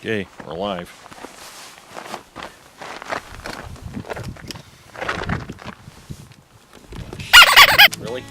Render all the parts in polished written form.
Okay, we're live. Really?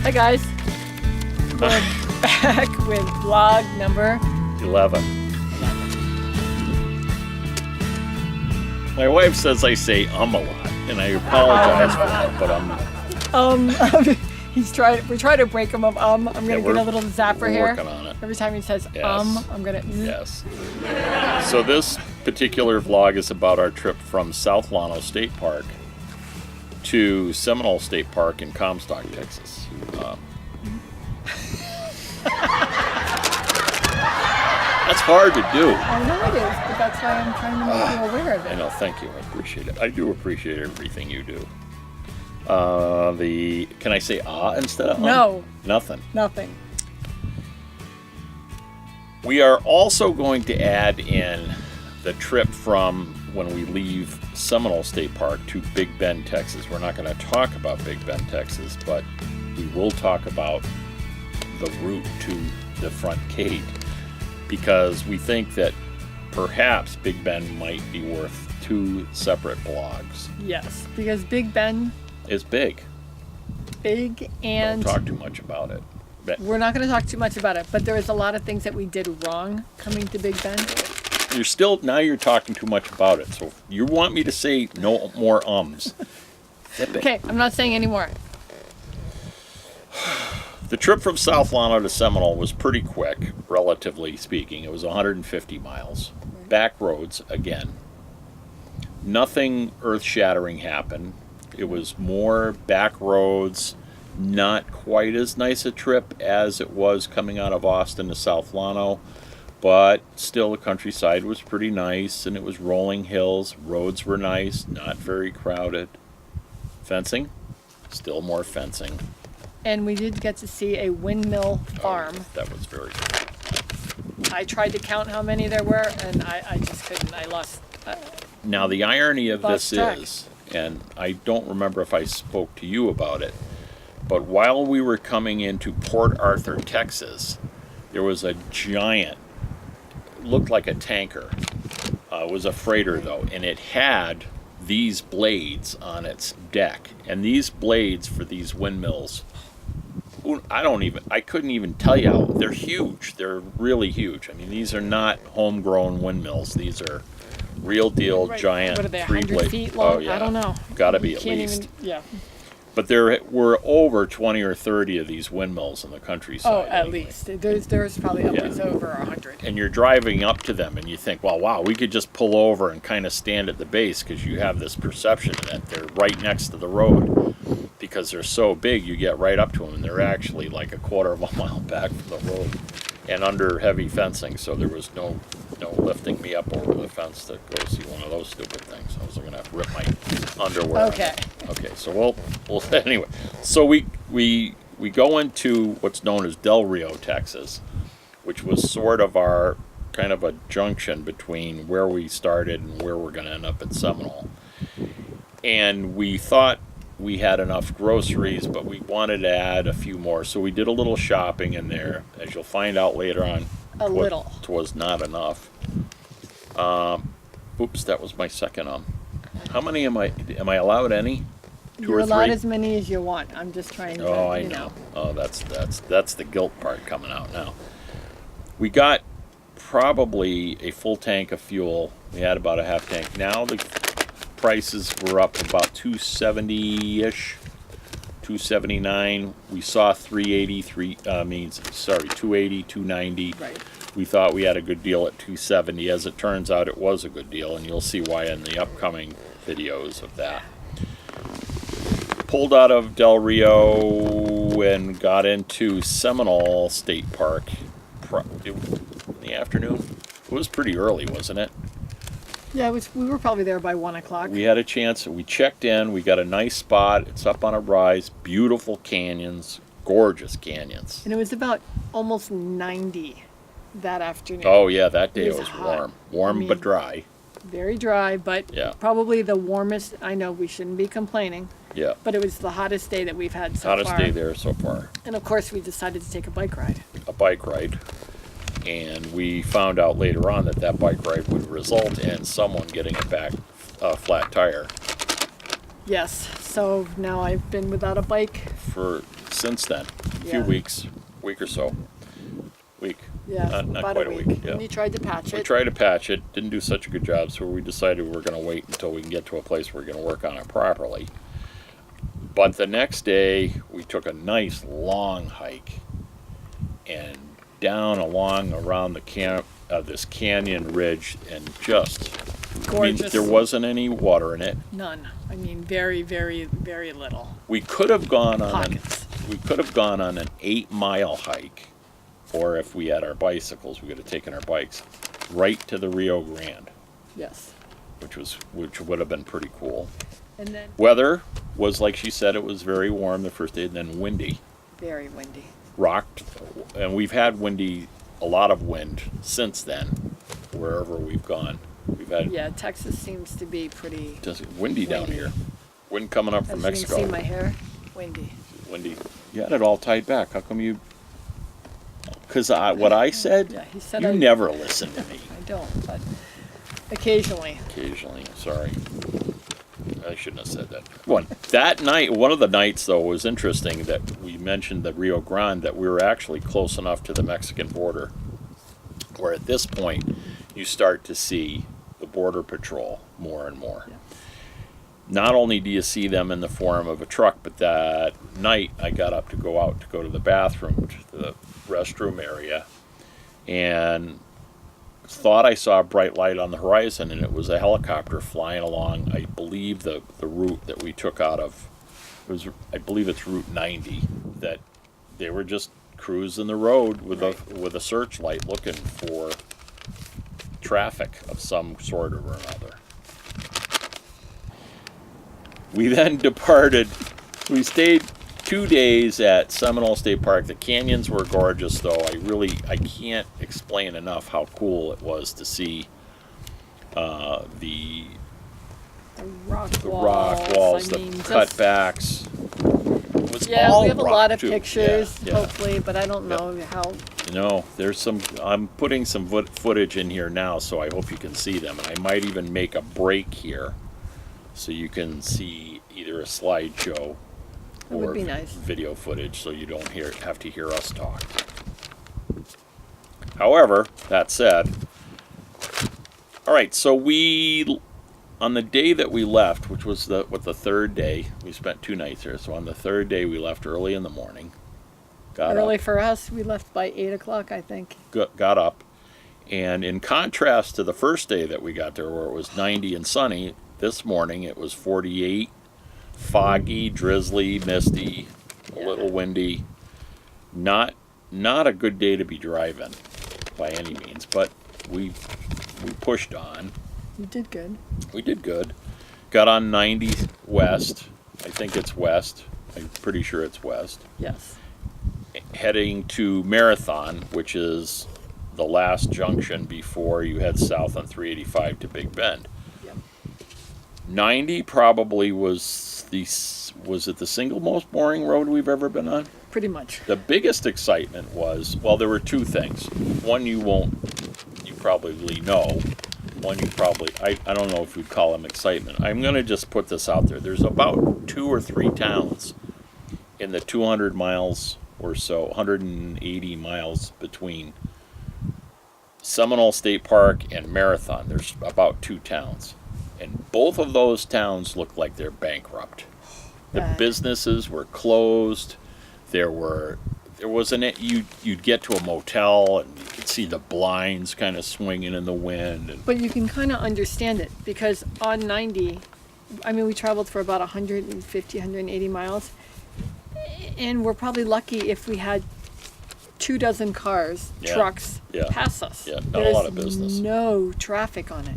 Hi guys, we're back with vlog number 11. My wife says I say a lot, and I apologize for that, but we're trying to break him up. I'm gonna get a little zapper we're here. working on it. Every time he says Yes. I'm gonna. Yes. So this particular vlog is about our trip from South Llano State Park to Seminole State Park in Comstock, Texas. That's hard to do. I know it is, but that's why I'm trying to make you aware of it. I know, thank you. I appreciate it. I do appreciate everything you do. Can I say instead of No. Nothing. Nothing. We are also going to add in the trip from when we leave Seminole State Park to Big Bend, Texas. We're not going to talk about Big Bend, Texas, but we will talk about the route to the front gate, because we think that perhaps Big Bend might be worth two separate blogs. Yes, because Big Bend is big. And don't talk too much about it. We're not going to talk too much about it, but there was a lot of things that we did wrong coming to Big Bend. Now you're talking too much about it. So you want me to say no more ums. Okay, I'm not saying any more. The trip from South Llano to Seminole was pretty quick, relatively speaking. It was 150 miles. Back roads, again. Nothing earth-shattering happened. It was more back roads, not quite as nice a trip as it was coming out of Austin to South Llano, but still the countryside was pretty nice, and it was rolling hills. Roads were nice, not very crowded. Fencing, still more fencing. And we did get to see a windmill farm. Oh, that was very good. I tried to count how many there were, and I just couldn't. I lost. Now, the irony of this track. is, and I don't remember if I spoke to you about it, but while we were coming into Port Arthur, Texas, there was a giant, looked like a tanker. It was a freighter, though, and it had these blades on its deck. And these blades for these windmills, I couldn't even tell you how. They're huge. They're really huge. I mean, these are not homegrown windmills. These are real deal, giant. What are they, 3 100 blade. feet long? Oh, yeah. I don't know. Got to be You at can't least. yeah. But there were over 20 or 30 of these windmills in the countryside. Oh, at least. There's probably upwards over 100. And you're driving up to them and you think, well, wow, we could just pull over and kind of stand at the base, because you have this perception that they're right next to the road. Because they're so big, you get right up to them, and they're actually like a quarter of a mile back from the road and under heavy fencing. So there was no lifting me up over the fence to go see one of those stupid things. I was going to have to rip my underwear. Okay. Okay, so we'll anyway. So we go into what's known as Del Rio, Texas, which was sort of our kind of a junction between where we started and where we're going to end up at Seminole. And we thought we had enough groceries, but we wanted to add a few more. So we did a little shopping in there. As you'll find out later on, it was not enough. Oops, that was my second How many am I allowed any? You're allowed as many as you want. I'm just trying to, I know. Oh, that's the guilt part coming out now. We got probably a full tank of fuel. We had about a half tank. Now the prices were up about $270-ish, $279. We saw $280, $290. Right. We thought we had a good deal at $270. As it turns out, it was a good deal, and you'll see why in the upcoming videos of that. Pulled out of Del Rio and got into Seminole State Park in the afternoon. was pretty early, wasn't it? Yeah, we were probably there by 1 o'clock. We had a chance. We checked in. We got a nice spot. It's up on a rise. Beautiful canyons. Gorgeous canyons. And it was about almost 90 that afternoon. Oh, yeah, that day It it was was hot. warm. Warm I mean, but dry. Very dry, but Yeah. probably the warmest. I know we shouldn't be complaining, Yeah. but it was the hottest day that we've had so Hottest far. day there so far. And of course, we decided to take a bike ride. A bike ride. And we found out later on that that bike ride would result in someone getting a flat tire Yes, so now I've been without a bike. for since then. A few Yeah. week or so. Week. Yeah, Not about quite a a week. week, yeah. And you tried to patch We it. tried to patch it, didn't do such a good job, so we decided we were going to wait until we can get to a place where we're going to work on it properly. But the next day, we took a nice long hike and down along around the this canyon ridge, and just Gorgeous. there wasn't any water in it. None. I mean, very, very, very little. We could have gone on Pockets. an 8-mile hike, or if we had our bicycles, we could have taken our bikes right to the Rio Grande, Yes. which would have been pretty cool. And then Weather was, like she said, it was very warm the first day, and then windy, very windy. rocked, and we've had a lot of wind since then, wherever we've gone. We've had Yeah, Texas seems to be pretty. just windy down Windy. here. Wind coming up from As Mexico. you can see my hair, windy. Windy. You had it all tied back. How come you? Because what I said, Yeah, he said you I never listen to me. I don't, but occasionally. Occasionally, sorry. I shouldn't have said that. That night, one of the nights though was interesting that we mentioned the Rio Grande, that we were actually close enough to the Mexican border, where at this point you start to see the border patrol more and more. Yeah. Not only do you see them in the form of a truck, but that night I got up to go to the bathroom, to the restroom area, and thought I saw a bright light on the horizon, and it was a helicopter flying along, I believe, the route that we took out of. I believe it's Route 90, that they were just cruising the road with a searchlight looking for traffic of some sort or another. We then departed. We stayed 2 days at Seminole State Park. The canyons were gorgeous, though. I can't explain enough how cool it was to see the The rock rock walls, I the mean, just- cutbacks. It was Yeah, all we have a rock, lot of too. pictures, Yeah, yeah. hopefully, but I don't know how. There's some. I'm putting some footage in here now, so I hope you can see them. And I might even make a break here, so you can see either a slideshow That would or be nice. video footage, so you don't have to hear us talk. However, that said, all right. So on the day that we left, which was the third day, we spent 2 nights there. So on the third day, we left early in the morning. Got Early up, for us, we left by 8 o'clock, I think. got up, and in contrast to the first day that we got there, where it was 90 and sunny, this morning it was 48, foggy, drizzly, misty, a little windy. Not a good day to be driving by any means, but we pushed on. You did good. We did good. Got on 90 west. I think it's west. I'm pretty sure it's west. Yes. Heading to Marathon, which is the last junction before you head south on 385 to Big Bend. Yep. 90 probably was it the single most boring road we've ever been on? Pretty much. The biggest excitement was, well, there were 2 things. One you probably know. One you probably, I don't know if you'd call them excitement. I'm going to just put this out there. There's about 2 or 3 towns in the 200 miles or so, 180 miles between Seminole State Park and Marathon. There's about 2 towns. And both of those towns look like they're bankrupt. The Bad. businesses were closed. There wasn't. You'd get to a motel and you could see the blinds kind of swinging in the wind. And But you can kind of understand it because on 90, I mean, we traveled for about 150, 180 miles. And we're probably lucky if we had 24 cars, Yeah. trucks Yeah. pass us. Yeah, not a There's lot of business. no traffic on it.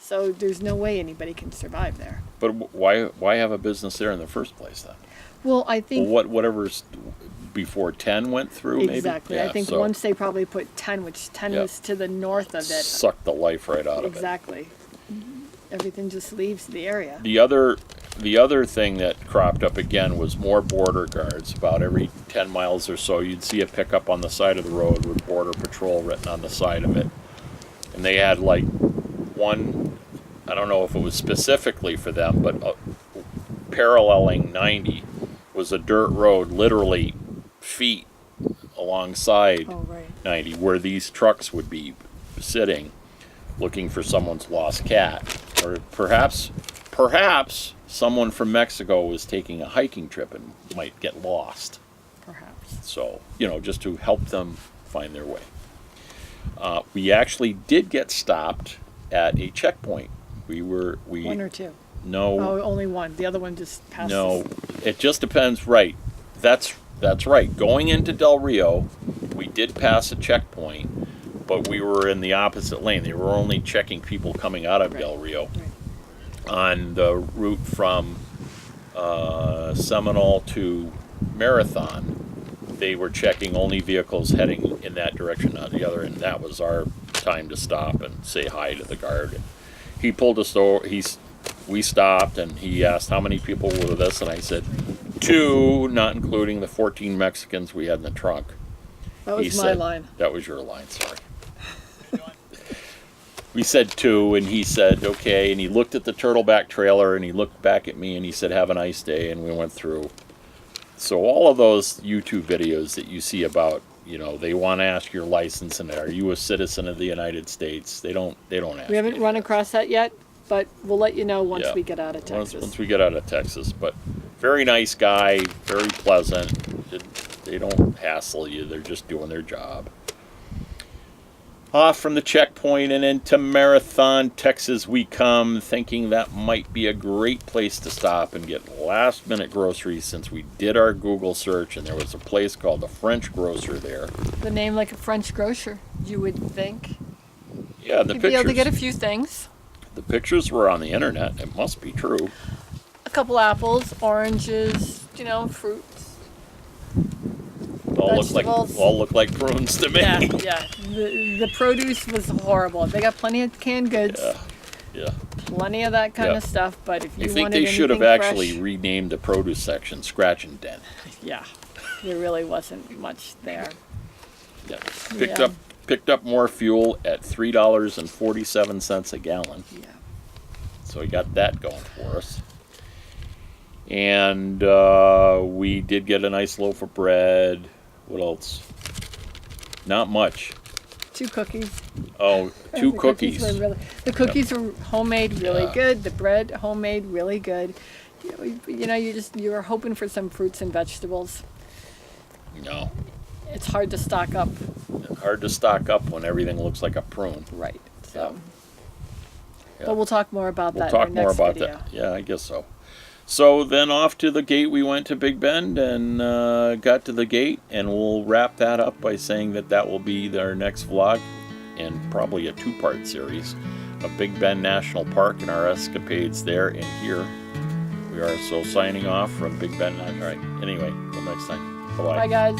So there's no way anybody can survive there. But why have a business there in the first place then? Well, I Well, think whatever's before 10 went through, maybe? exactly. Yeah, I think so once they probably put 10, which 10 Yeah. was to the north of it. sucked the life right out of it. Exactly. Everything just leaves the area. The other thing that cropped up again was more border guards. About every 10 miles or so, you'd see a pickup on the side of the road with Border Patrol written on the side of it. And they had like one, I don't know if it was specifically for them, but paralleling 90 was a dirt road, literally feet alongside Oh, right. 90, where these trucks would be sitting looking for someone's lost cat. Or perhaps someone from Mexico was taking a hiking trip and might get lost. Perhaps. So, just to help them find their way. We actually did get stopped at a checkpoint. One or two. No, Oh, only one. The other one just passed. no, it just depends. Right, that's right. Going into Del Rio, we did pass a checkpoint, but we were in the opposite lane. They were only checking people coming out of Right. Del Rio. Right. On the route from Seminole to Marathon, they were checking only vehicles heading in that direction, not the other, and that was our time to stop and say hi to the guard. And he pulled us over. We stopped, and he asked how many people were with us, and I said 2, not including the 14 Mexicans we had in the trunk. That was He my said- line. That was your line, sorry. We said 2, and he said, okay, and he looked at the turtleback trailer, and he looked back at me, and he said, have a nice day, and we went through. So all of those YouTube videos that you see about, they want to ask your license, and are you a citizen of the United States? They don't ask. We haven't you run that. across that yet, but we'll let you know once Yeah. we get out of Texas. Once we get out of Texas, but very nice guy, very pleasant. They don't hassle you, they're just doing their job. Off from the checkpoint and into Marathon, Texas we come, thinking that might be a great place to stop and get last minute groceries, since we did our Google search and there was a place called the French Grocer there. The name like a French grocer, you would think. Yeah, the You'd be able to get a pictures, few things. the pictures were on the internet. It must be true. A couple apples, oranges, fruits. Vegetables. All look like prunes to me. Yeah. The produce was horrible. They got plenty of canned goods, Yeah. plenty of that kind Yeah. of stuff. But if you I think wanted they should have anything actually fresh, renamed the produce section Scratch and Dent. yeah, there really wasn't much there. Yeah. Yeah. Picked up more fuel at $3.47 a gallon. Yeah. So we got that going for us. And we did get a nice loaf of bread. What else? Not much. 2 cookies. Oh, 2 The cookies. The cookies were homemade, really Yeah. good. The bread, homemade, really good. You were hoping for some fruits and vegetables. No. It's hard to stock up. Hard to stock up when everything looks like a prune. Right. So. Yeah. But we'll talk more about We'll that talk in our more next about video. that. Yeah, I guess so. So then off to the gate we went to Big Bend and got to the gate, and we'll wrap that up by saying that will be our next vlog, and probably a 2-part series of Big Bend National Park and our escapades there and here. We are so signing off from Big Bend. All right. Anyway, till next time. Bye-bye. Bye, guys.